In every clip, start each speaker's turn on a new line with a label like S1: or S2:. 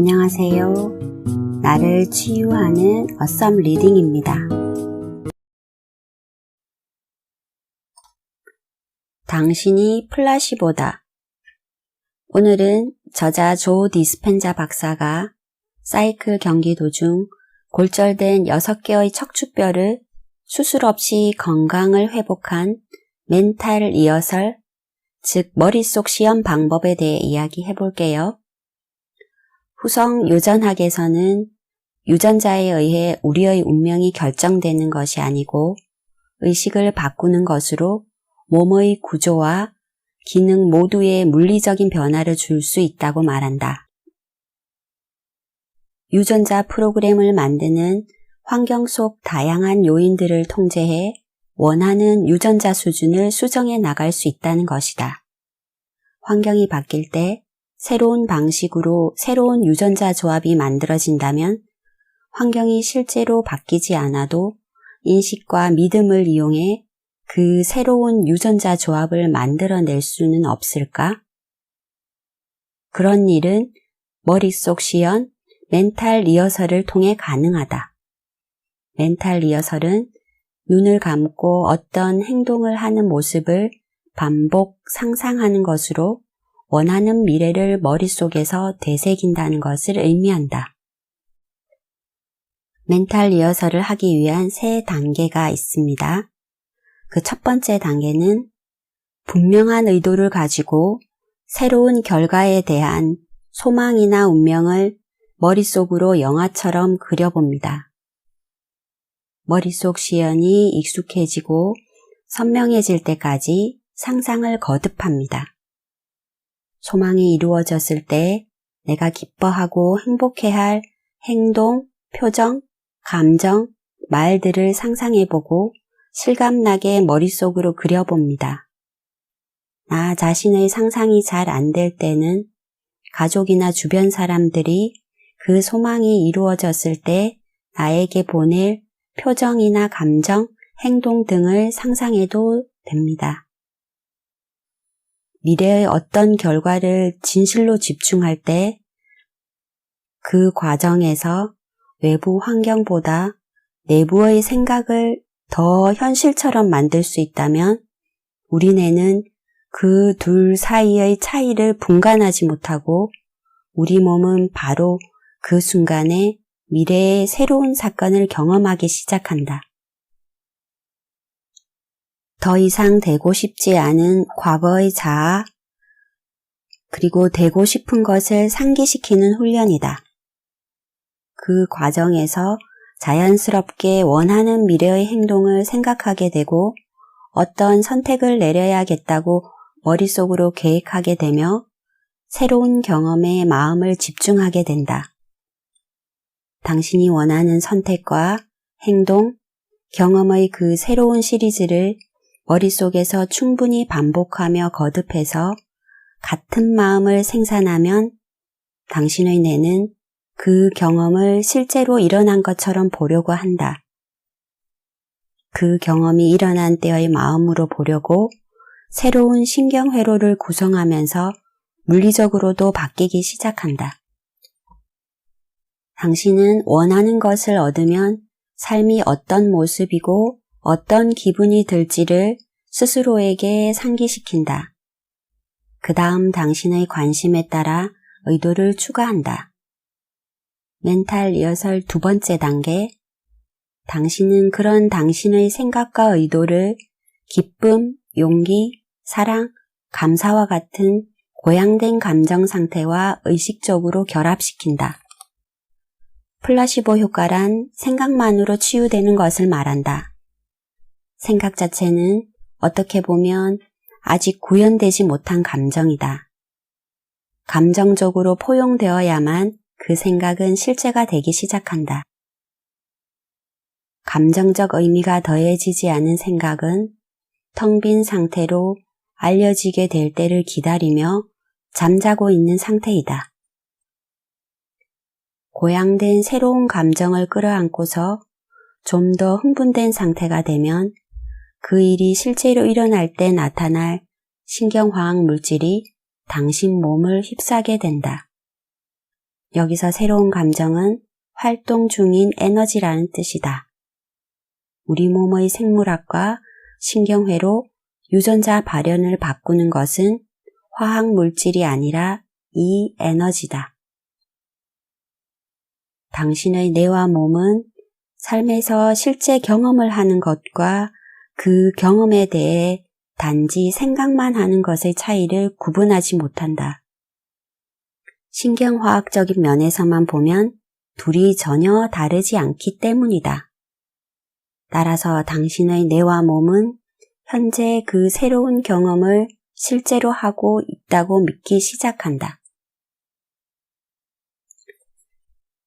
S1: 안녕하세요. 나를 치유하는 어썸 리딩입니다. 당신이 플라시보다. 오늘은 저자 조 디스펜자 박사가 사이클 경기 도중 골절된 6개의 척추뼈를 수술 없이 건강을 회복한 멘탈 리허설, 즉 머릿속 시험 방법에 대해 이야기해 볼게요. 후성 유전학에서는 유전자에 의해 우리의 운명이 결정되는 것이 아니고 의식을 바꾸는 것으로 몸의 구조와 기능 모두에 물리적인 변화를 줄 수 있다고 말한다. 유전자 프로그램을 만드는 환경 속 다양한 요인들을 통제해 원하는 유전자 수준을 수정해 나갈 수 있다는 것이다. 환경이 바뀔 때 새로운 방식으로 새로운 유전자 조합이 만들어진다면 환경이 실제로 바뀌지 않아도 인식과 믿음을 이용해 그 새로운 유전자 조합을 만들어낼 수는 없을까? 그런 일은 머릿속 시연, 멘탈 리허설을 통해 가능하다. 멘탈 리허설은 눈을 감고 어떤 행동을 하는 모습을 반복 상상하는 것으로 원하는 미래를 머릿속에서 되새긴다는 것을 의미한다. 멘탈 리허설을 하기 위한 3단계가 있습니다. 그 첫 번째 단계는 분명한 의도를 가지고 새로운 결과에 대한 소망이나 운명을 머릿속으로 영화처럼 그려봅니다. 머릿속 시연이 익숙해지고 선명해질 때까지 상상을 거듭합니다. 소망이 이루어졌을 때 내가 기뻐하고 행복해할 행동, 표정, 감정, 말들을 상상해보고 실감나게 머릿속으로 그려봅니다. 나 자신의 상상이 잘 안 될 때는 가족이나 주변 사람들이 그 소망이 이루어졌을 때 나에게 보낼 표정이나 감정, 행동 등을 상상해도 됩니다. 미래의 어떤 결과를 진실로 집중할 때 그 과정에서 외부 환경보다 내부의 생각을 더 현실처럼 만들 수 있다면 우리 뇌는 그 둘 사이의 차이를 분간하지 못하고 우리 몸은 바로 그 순간에 미래의 새로운 사건을 경험하기 시작한다. 더 이상 되고 싶지 않은 과거의 자아, 그리고 되고 싶은 것을 상기시키는 훈련이다. 그 과정에서 자연스럽게 원하는 미래의 행동을 생각하게 되고 어떤 선택을 내려야겠다고 머릿속으로 계획하게 되며 새로운 경험에 마음을 집중하게 된다. 당신이 원하는 선택과 행동, 경험의 그 새로운 시리즈를 머릿속에서 충분히 반복하며 거듭해서 같은 마음을 생산하면 당신의 뇌는 그 경험을 실제로 일어난 것처럼 보려고 한다. 그 경험이 일어난 때의 마음으로 보려고 새로운 신경회로를 구성하면서 물리적으로도 바뀌기 시작한다. 당신은 원하는 것을 얻으면 삶이 어떤 모습이고 어떤 기분이 들지를 스스로에게 상기시킨다. 그 다음 당신의 관심에 따라 의도를 추가한다. 멘탈 리허설 2번째 단계, 당신은 그런 당신의 생각과 의도를 기쁨, 용기, 사랑, 감사와 같은 고양된 감정 상태와 의식적으로 결합시킨다. 플라시보 효과란 생각만으로 치유되는 것을 말한다. 생각 자체는 어떻게 보면 아직 구현되지 못한 감정이다. 감정적으로 포용되어야만 그 생각은 실제가 되기 시작한다. 감정적 의미가 더해지지 않은 생각은 텅 빈 상태로 알려지게 될 때를 기다리며 잠자고 있는 상태이다. 고양된 새로운 감정을 끌어안고서 좀 더 흥분된 상태가 되면 그 일이 실제로 일어날 때 나타날 신경화학 물질이 당신 몸을 휩싸게 된다. 여기서 새로운 감정은 활동 중인 에너지라는 뜻이다. 우리 몸의 생물학과 신경회로 유전자 발현을 바꾸는 것은 화학 물질이 아니라 이 에너지다. 당신의 뇌와 몸은 삶에서 실제 경험을 하는 것과 그 경험에 대해 단지 생각만 하는 것의 차이를 구분하지 못한다. 신경화학적인 면에서만 보면 둘이 전혀 다르지 않기 때문이다. 따라서 당신의 뇌와 몸은 현재 그 새로운 경험을 실제로 하고 있다고 믿기 시작한다.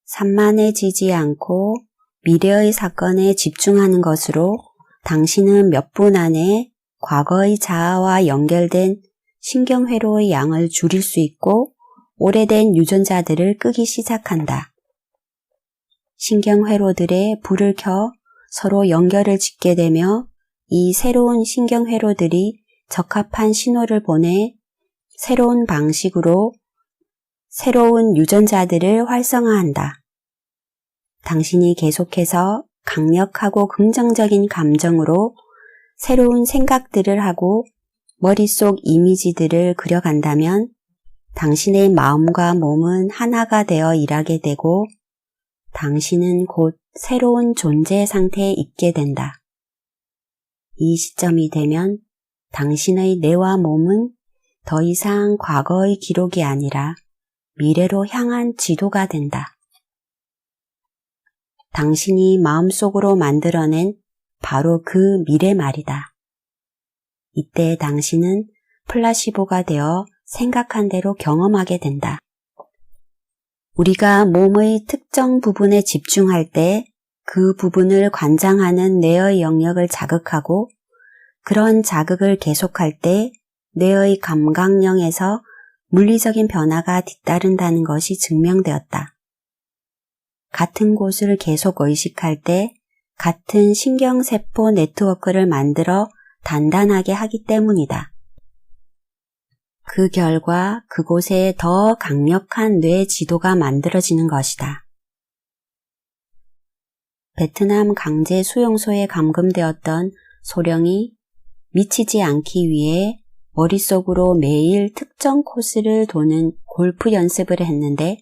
S1: 산만해지지 않고 미래의 사건에 집중하는 것으로 당신은 몇 분 안에 과거의 자아와 연결된 신경회로의 양을 줄일 수 있고 오래된 유전자들을 끄기 시작한다. 신경회로들의 불을 켜 서로 연결을 짓게 되며 이 새로운 신경회로들이 적합한 신호를 보내 새로운 방식으로 새로운 유전자들을 활성화한다. 당신이 계속해서 강력하고 긍정적인 감정으로 새로운 생각들을 하고 머릿속 이미지들을 그려간다면 당신의 마음과 몸은 하나가 되어 일하게 되고 당신은 곧 새로운 존재 상태에 있게 된다. 이 시점이 되면 당신의 뇌와 몸은 더 이상 과거의 기록이 아니라 미래로 향한 지도가 된다. 당신이 마음속으로 만들어낸 바로 그 미래 말이다. 이때 당신은 플라시보가 되어 생각한 대로 경험하게 된다. 우리가 몸의 특정 부분에 집중할 때 그 부분을 관장하는 뇌의 영역을 자극하고 그런 자극을 계속할 때 뇌의 감각령에서 물리적인 변화가 뒤따른다는 것이 증명되었다. 같은 곳을 계속 의식할 때 같은 신경세포 네트워크를 만들어 단단하게 하기 때문이다. 그 결과 그곳에 더 강력한 뇌 지도가 만들어지는 것이다. 베트남 강제 수용소에 감금되었던 소령이 미치지 않기 위해 머릿속으로 매일 특정 코스를 도는 골프 연습을 했는데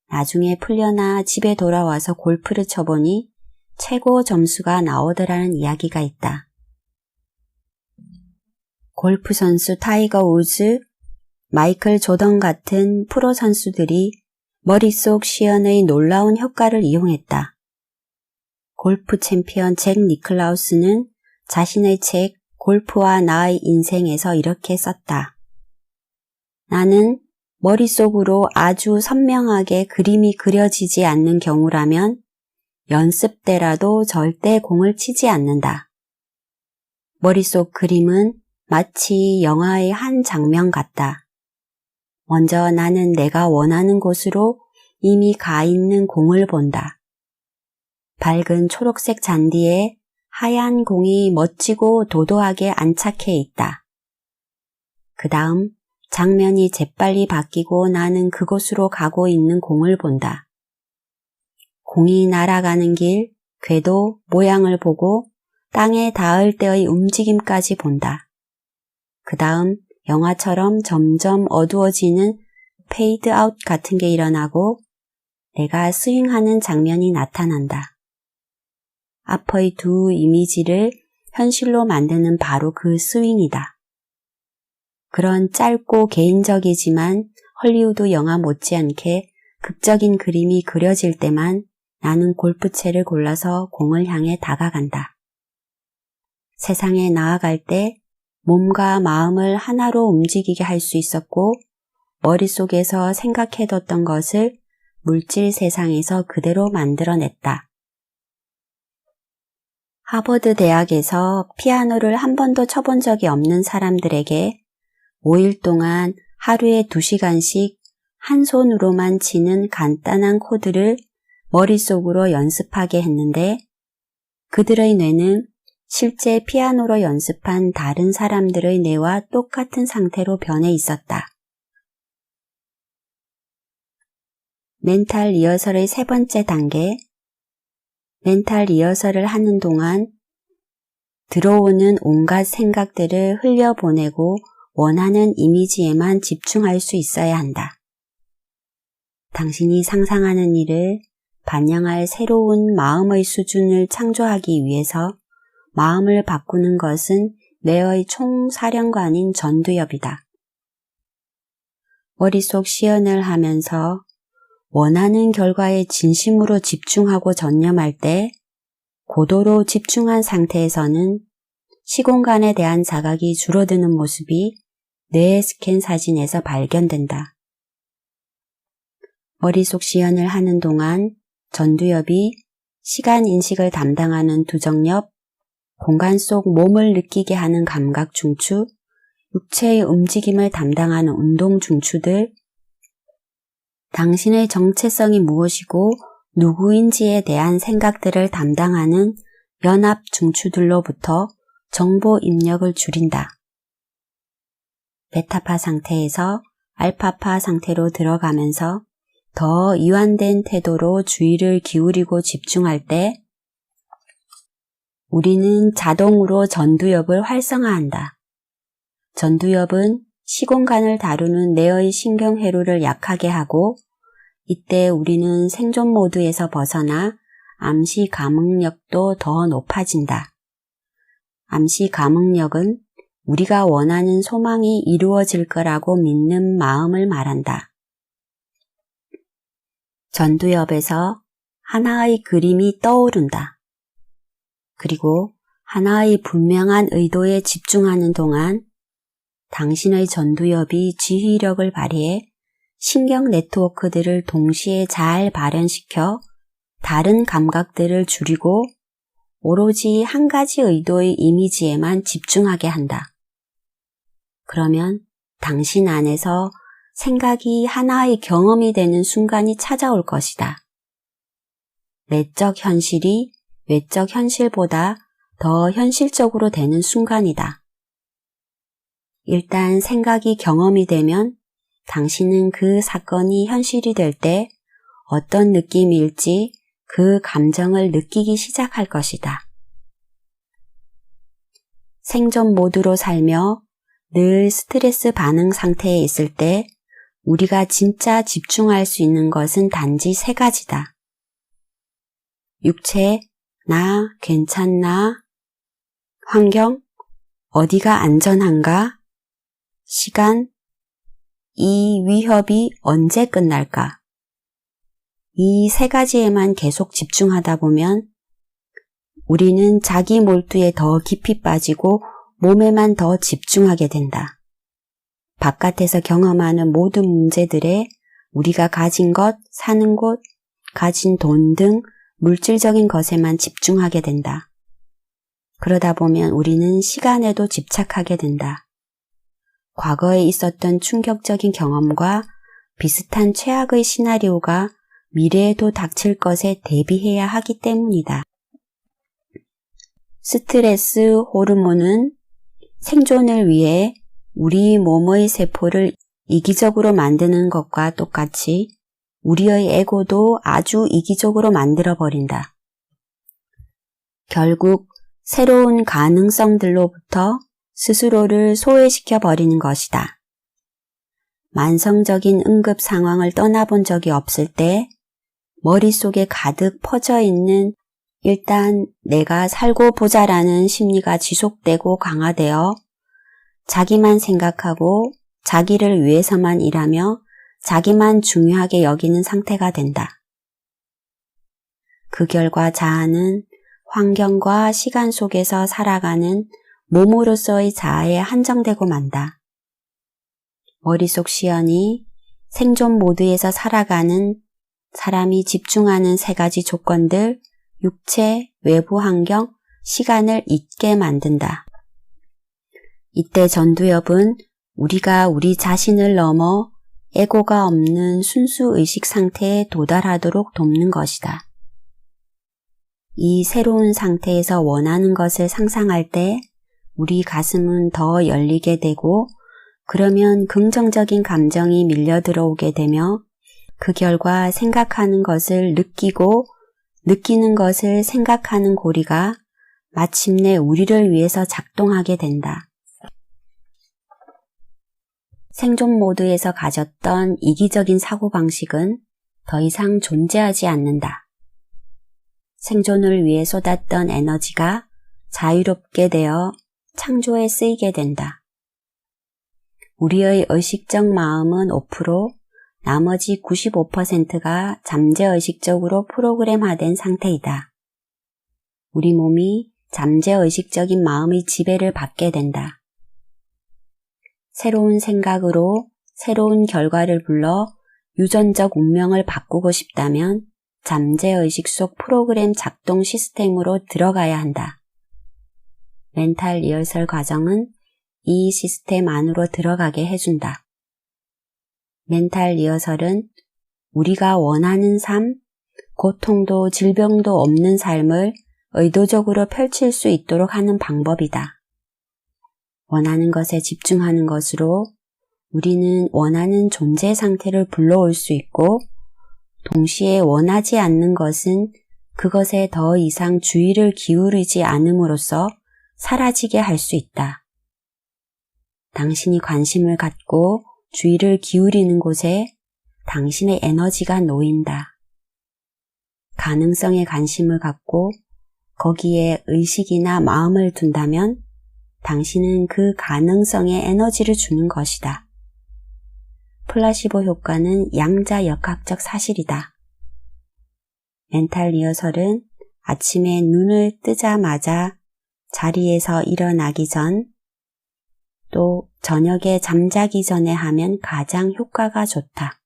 S1: 나중에 풀려나 집에 돌아와서 골프를 쳐보니 최고 점수가 나오더라는 이야기가 있다. 골프 선수 타이거 우즈, 마이클 조던 같은 프로 선수들이 머릿속 시연의 놀라운 효과를 이용했다. 골프 챔피언 잭 니클라우스는 자신의 책 골프와 나의 인생에서 이렇게 썼다. 나는 머릿속으로 아주 선명하게 그림이 그려지지 않는 경우라면 연습 때라도 절대 공을 치지 않는다. 머릿속 그림은 마치 영화의 한 장면 같다. 먼저 나는 내가 원하는 곳으로 이미 가 있는 공을 본다. 밝은 초록색 잔디에 하얀 공이 멋지고 도도하게 안착해 있다. 그 다음 장면이 재빨리 바뀌고 나는 그곳으로 가고 있는 공을 본다. 공이 날아가는 길, 궤도, 모양을 보고 땅에 닿을 때의 움직임까지 본다. 그 다음 영화처럼 점점 어두워지는 페이드 아웃 같은 게 일어나고 내가 스윙하는 장면이 나타난다. 앞의 두 이미지를 현실로 만드는 바로 그 스윙이다. 그런 짧고 개인적이지만 헐리우드 영화 못지않게 극적인 그림이 그려질 때만 나는 골프채를 골라서 공을 향해 다가간다. 세상에 나아갈 때 몸과 마음을 하나로 움직이게 할 수 있었고 머릿속에서 생각해뒀던 것을 물질 세상에서 그대로 만들어냈다. 하버드 대학에서 피아노를 한 번도 쳐본 적이 없는 사람들에게 5일 동안 하루에 2시간씩 한 손으로만 치는 간단한 코드를 머릿속으로 연습하게 했는데 그들의 뇌는 실제 피아노로 연습한 다른 사람들의 뇌와 똑같은 상태로 변해 있었다. 멘탈 리허설의 세 번째 단계, 멘탈 리허설을 하는 동안 들어오는 온갖 생각들을 흘려보내고 원하는 이미지에만 집중할 수 있어야 한다. 당신이 상상하는 일을 반영할 새로운 마음의 수준을 창조하기 위해서 마음을 바꾸는 것은 뇌의 총사령관인 전두엽이다. 머릿속 시연을 하면서 원하는 결과에 진심으로 집중하고 전념할 때 고도로 집중한 상태에서는 시공간에 대한 자각이 줄어드는 모습이 뇌 스캔 사진에서 발견된다. 머릿속 시연을 하는 동안 전두엽이 시간 인식을 담당하는 두정엽, 공간 속 몸을 느끼게 하는 감각 중추, 육체의 움직임을 담당하는 운동 중추들, 당신의 정체성이 무엇이고 누구인지에 대한 생각들을 담당하는 연합 중추들로부터 정보 입력을 줄인다. 베타파 상태에서 알파파 상태로 들어가면서 더 이완된 태도로 주의를 기울이고 집중할 때 우리는 자동으로 전두엽을 활성화한다. 전두엽은 시공간을 다루는 뇌의 신경회로를 약하게 하고 이때 우리는 생존 모드에서 벗어나 암시 감응력도 더 높아진다. 암시 감응력은 우리가 원하는 소망이 이루어질 거라고 믿는 마음을 말한다. 전두엽에서 하나의 그림이 떠오른다. 그리고 하나의 분명한 의도에 집중하는 동안 당신의 전두엽이 지휘력을 발휘해 신경 네트워크들을 동시에 잘 발현시켜 다른 감각들을 줄이고 오로지 한 가지 의도의 이미지에만 집중하게 한다. 그러면 당신 안에서 생각이 하나의 경험이 되는 순간이 찾아올 것이다. 내적 현실이 외적 현실보다 더 현실적으로 되는 순간이다. 일단 생각이 경험이 되면 당신은 그 사건이 현실이 될 때 어떤 느낌일지 그 감정을 느끼기 시작할 것이다. 생존 모드로 살며 늘 스트레스 반응 상태에 있을 때 우리가 진짜 집중할 수 있는 것은 단지 세 가지다. 육체, 나, 괜찮나? 환경, 어디가 안전한가? 시간, 이 위협이 언제 끝날까? 이 세 가지에만 계속 집중하다 보면 우리는 자기 몰두에 더 깊이 빠지고 몸에만 더 집중하게 된다. 바깥에서 경험하는 모든 문제들에 우리가 가진 것, 사는 곳, 가진 돈 등 물질적인 것에만 집중하게 된다. 그러다 보면 우리는 시간에도 집착하게 된다. 과거에 있었던 충격적인 경험과 비슷한 최악의 시나리오가 미래에도 닥칠 것에 대비해야 하기 때문이다. 스트레스 호르몬은 생존을 위해 우리 몸의 세포를 이기적으로 만드는 것과 똑같이 우리의 에고도 아주 이기적으로 만들어버린다. 결국 새로운 가능성들로부터 스스로를 소외시켜버리는 것이다. 만성적인 응급 상황을 떠나본 적이 없을 때 머릿속에 가득 퍼져 있는 일단 내가 살고 보자라는 심리가 지속되고 강화되어 자기만 생각하고 자기를 위해서만 일하며 자기만 중요하게 여기는 상태가 된다. 그 결과 자아는 환경과 시간 속에서 살아가는 몸으로서의 자아에 한정되고 만다. 머릿속 시연이 생존 모드에서 살아가는 사람이 집중하는 세 가지 조건들, 육체, 외부 환경, 시간을 잊게 만든다. 이때 전두엽은 우리가 우리 자신을 넘어 에고가 없는 순수 의식 상태에 도달하도록 돕는 것이다. 이 새로운 상태에서 원하는 것을 상상할 때 우리 가슴은 더 열리게 되고 그러면 긍정적인 감정이 밀려 들어오게 되며 그 결과 생각하는 것을 느끼고 느끼는 것을 생각하는 고리가 마침내 우리를 위해서 작동하게 된다. 생존 모드에서 가졌던 이기적인 사고방식은 더 이상 존재하지 않는다. 생존을 위해 쏟았던 에너지가 자유롭게 되어 창조에 쓰이게 된다. 우리의 의식적 마음은 5%, 나머지 95%가 잠재의식적으로 프로그램화된 상태이다. 우리 몸이 잠재의식적인 마음의 지배를 받게 된다. 새로운 생각으로 새로운 결과를 불러 유전적 운명을 바꾸고 싶다면 잠재의식 속 프로그램 작동 시스템으로 들어가야 한다. 멘탈 리허설 과정은 이 시스템 안으로 들어가게 해준다. 멘탈 리허설은 우리가 원하는 삶, 고통도 질병도 없는 삶을 의도적으로 펼칠 수 있도록 하는 방법이다. 원하는 것에 집중하는 것으로 우리는 원하는 존재 상태를 불러올 수 있고 동시에 원하지 않는 것은 그것에 더 이상 주의를 기울이지 않음으로써 사라지게 할 수 있다. 당신이 관심을 갖고 주의를 기울이는 곳에 당신의 에너지가 놓인다. 가능성에 관심을 갖고 거기에 의식이나 마음을 둔다면 당신은 그 가능성에 에너지를 주는 것이다. 플라시보 효과는 양자역학적 사실이다. 멘탈 리허설은 아침에 눈을 뜨자마자 자리에서 일어나기 전, 또 저녁에 잠자기 전에 하면 가장 효과가 좋다.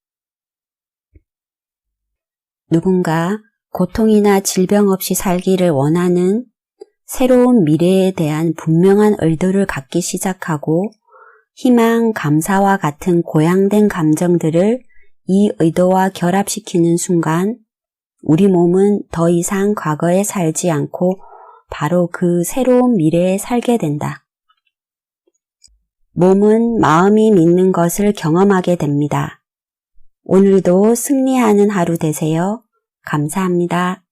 S1: 누군가 고통이나 질병 없이 살기를 원하는 새로운 미래에 대한 분명한 의도를 갖기 시작하고 희망, 감사와 같은 고양된 감정들을 이 의도와 결합시키는 순간 우리 몸은 더 이상 과거에 살지 않고 바로 그 새로운 미래에 살게 된다. 몸은 마음이 믿는 것을 경험하게 됩니다. 오늘도 승리하는 하루 되세요. 감사합니다.